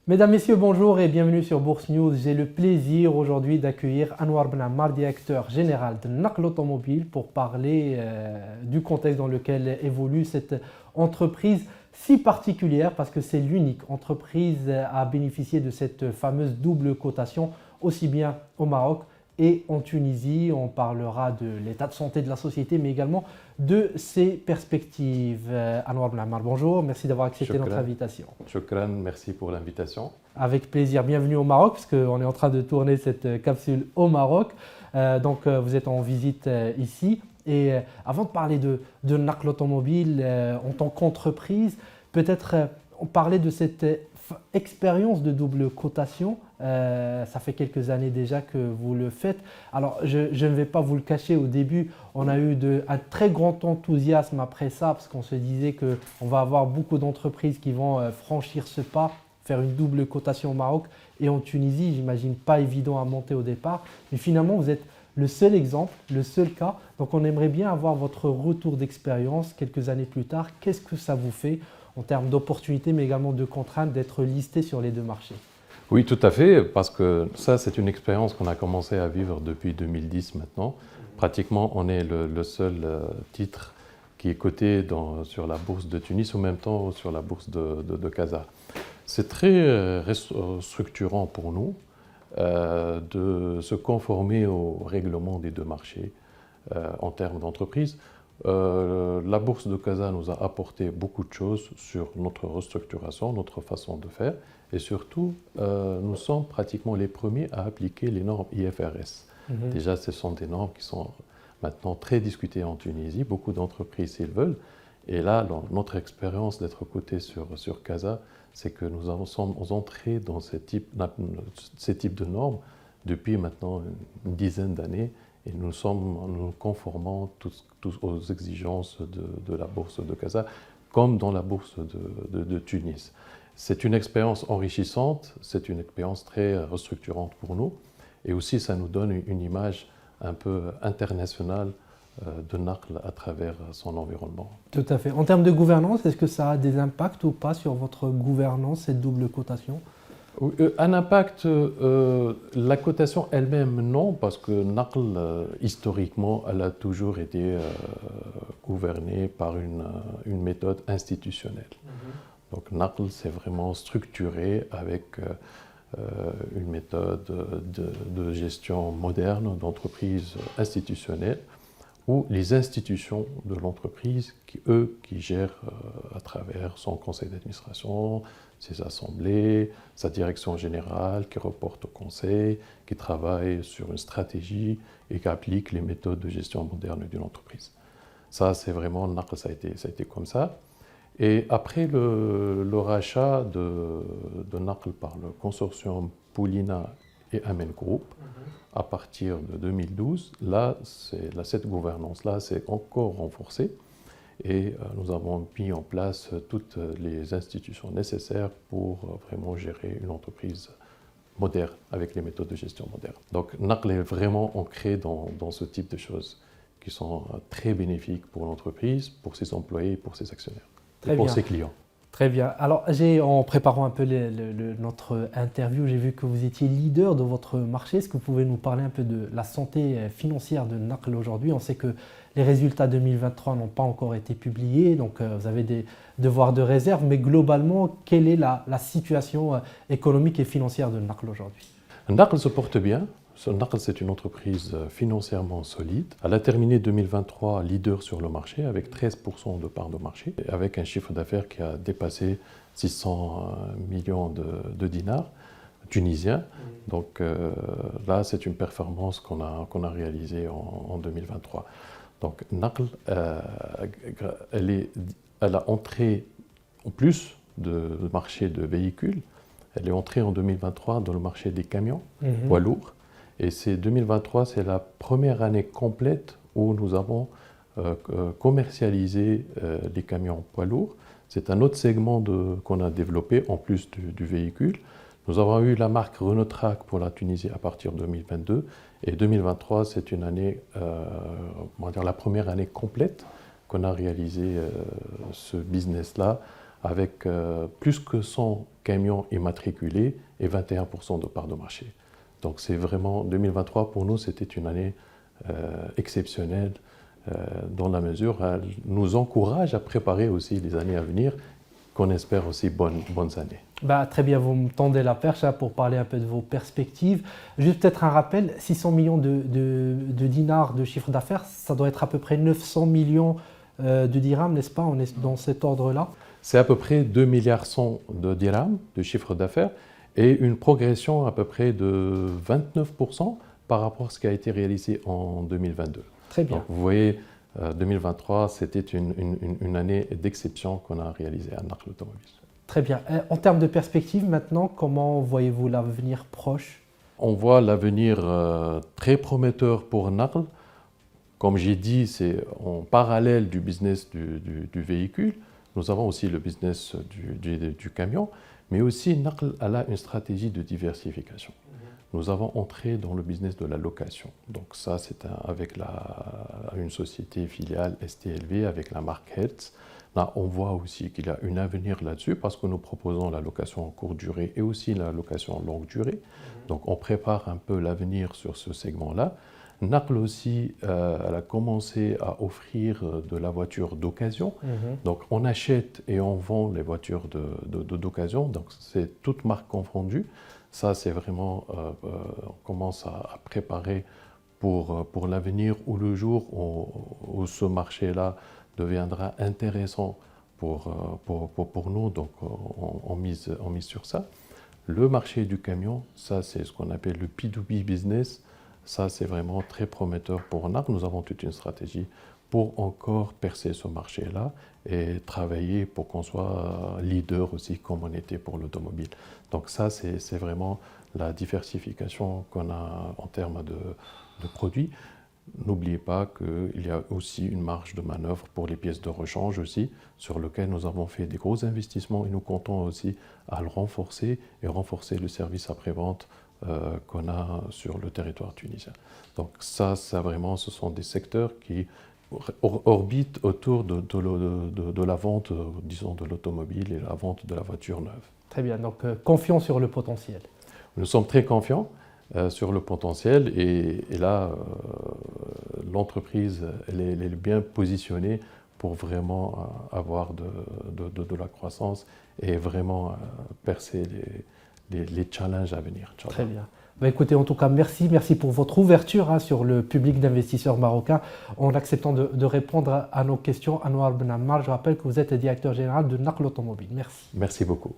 Mesdames, Messieurs, bonjour et bienvenue sur Bourse News. J'ai le plaisir aujourd'hui d'accueillir Anwar Ben Ammar, directeur général de Naql Automobile, pour parler du contexte dans lequel évolue cette entreprise si particulière, parce que c'est l'unique entreprise à bénéficier de cette fameuse double cotation, aussi bien au Maroc et en Tunisie. On parlera de l'état de santé de la société, mais également de ses perspectives. Anwar Ben Ammar, bonjour, merci d'avoir accepté notre invitation. Shukran, merci pour l'invitation. Avec plaisir, bienvenue au Maroc, parce qu'on est en train de tourner cette capsule au Maroc. Vous êtes en visite ici. Et avant de parler de Naql Automobile en tant qu'entreprise, peut-être parler de cette expérience de double cotation. Ça fait quelques années déjà que vous le faites. Alors, je ne vais pas vous le cacher, au début, on a eu un très grand enthousiasme après ça, parce qu'on se disait qu'on va avoir beaucoup d'entreprises qui vont franchir ce pas, faire une double cotation au Maroc et en Tunisie. J'imagine pas évident à monter au départ. Mais finalement, vous êtes le seul exemple, le seul cas. Donc, on aimerait bien avoir votre retour d'expérience quelques années plus tard. Qu'est-ce que ça vous fait en termes d'opportunités, mais également de contraintes d'être listé sur les deux marchés? Oui, tout à fait, parce que ça, c'est une expérience qu'on a commencé à vivre depuis 2010 maintenant. Pratiquement, on est le seul titre qui est coté sur la bourse de Tunis, en même temps sur la bourse de Casa. C'est très structurant pour nous de se conformer au règlement des deux marchés en termes d'entreprise. La bourse de Casa nous a apporté beaucoup de choses sur notre restructuration, notre façon de faire, et surtout, nous sommes pratiquement les premiers à appliquer les normes IFRS. Déjà, ce sont des normes qui sont maintenant très discutées en Tunisie, beaucoup d'entreprises s'ils veulent, et là, notre expérience d'être coté sur Casa, c'est que nous sommes entrés dans ces types de normes depuis maintenant une dizaine d'années, et nous conformons tous aux exigences de la bourse de Casa, comme dans la bourse de Tunis. C'est une expérience enrichissante, c'est une expérience très restructurante pour nous, et aussi ça nous donne une image un peu internationale de Naql à travers son environnement. Tout à fait. En termes de gouvernance, est-ce que ça a des impacts ou pas sur votre gouvernance, cette double cotation? Un impact, la cotation elle-même, non, parce que Naql, historiquement, elle a toujours été gouvernée par une méthode institutionnelle. Donc Naql, c'est vraiment structuré avec une méthode de gestion moderne, d'entreprise institutionnelle, où les institutions de l'entreprise, qui gèrent à travers son conseil d'administration, ses assemblées, sa direction générale, qui reporte au conseil, qui travaille sur une stratégie et qui applique les méthodes de gestion moderne d'une entreprise. Ça, c'est vraiment, Naql, ça a été comme ça. Et après le rachat de Naql par le consortium Poulina et Amen Group, à partir de 2012, cette gouvernance-là s'est encore renforcée et nous avons mis en place toutes les institutions nécessaires pour vraiment gérer une entreprise moderne, avec les méthodes de gestion modernes. Donc Naql est vraiment ancré dans ce type de choses qui sont très bénéfiques pour l'entreprise, pour ses employés et pour ses actionnaires. Et pour ses clients. Très bien. Alors, en préparant un peu notre interview, j'ai vu que vous étiez leader de votre marché. Est-ce que vous pouvez nous parler un peu de la santé financière de Naql aujourd'hui? On sait que les résultats 2023 n'ont pas encore été publiés, donc vous avez des devoirs de réserve. Mais globalement, quelle est la situation économique et financière de Naql aujourd'hui? Naql se porte bien. Naql, c'est une entreprise financièrement solide. Elle a terminé 2023 leader sur le marché avec 13% de part de marché, avec un chiffre d'affaires qui a dépassé 600 millions de dinars tunisiens. Donc là, c'est une performance qu'on a réalisée en 2023. Donc Naql, elle a entré en plus de marché de véhicules. Elle est entrée en 2023 dans le marché des camions poids lourds. Et 2023, c'est la première année complète où nous avons commercialisé les camions poids lourds. C'est un autre segment qu'on a développé en plus du véhicule. Nous avons eu la marque Renault Track pour la Tunisie à partir de 2022. Et 2023, c'est une année, la première année complète qu'on a réalisé ce business-là avec plus que 100 camions immatriculés et 21% de part de marché. Donc c'est vraiment, 2023 pour nous, c'était une année exceptionnelle dans la mesure où elle nous encourage à préparer aussi les années à venir, qu'on espère aussi bonnes années. Bah, très bien, vous me tendez la perche pour parler un peu de vos perspectives. Juste peut-être un rappel, 600 millions de dinars de chiffre d'affaires, ça doit être à peu près 900 millions de dirhams, n'est-ce pas? On est dans cet ordre-là. C'est à peu près 2 milliards 100 de dirhams de chiffre d'affaires et une progression à peu près de 29% par rapport à ce qui a été réalisé en 2022. Très bien. Donc, vous voyez, 2023, c'était une année d'exception qu'on a réalisée à Naql Automobile. Très bien. En termes de perspective, maintenant, comment voyez-vous l'avenir proche? On voit l'avenir très prometteur pour Naql. Comme j'ai dit, c'est en parallèle du business du véhicule. Nous avons aussi le business du camion, mais aussi Naql a une stratégie de diversification. Nous avons entré dans le business de la location. Donc ça, c'est avec une société filiale STLV, avec la marque Hertz. Là, on voit aussi qu'il y a un avenir là-dessus parce que nous proposons la location en courte durée et aussi la location en longue durée. Donc on prépare un peu l'avenir sur ce segment-là. Naql aussi, elle a commencé à offrir de la voiture d'occasion. Donc on achète et on vend les voitures d'occasion. Donc c'est toute marque confondue. Ça, c'est vraiment, on commence à préparer pour l'avenir ou le jour où ce marché-là deviendra intéressant pour nous. Donc, on mise sur ça. Le marché du camion, ça, c'est ce qu'on appelle le P2B business. Ça, c'est vraiment très prometteur pour Naql. Nous avons toute une stratégie pour encore percer ce marché-là et travailler pour qu'on soit leader aussi comme on était pour l'automobile. Donc ça, c'est vraiment la diversification qu'on a en termes de produits. N'oubliez pas qu'il y a aussi une marge de manœuvre pour les pièces de rechange aussi, sur lequel nous avons fait des gros investissements et nous comptons aussi à le renforcer et renforcer le service après-vente qu'on a sur le territoire tunisien. Donc ça vraiment, ce sont des secteurs qui orbitent autour de la vente, disons, de l'automobile et la vente de la voiture neuve. Très bien, donc confiant sur le potentiel. Nous sommes très confiants sur le potentiel et là, l'entreprise elle est bien positionnée pour vraiment avoir de la croissance et vraiment percer les challenges à venir. Très bien. Bah écoutez, en tout cas, merci pour votre ouverture sur le public d'investisseurs marocains en acceptant de répondre à nos questions. Anouar Ben Ammar, je rappelle que vous êtes directeur général de Naql Automobile. Merci. Merci beaucoup.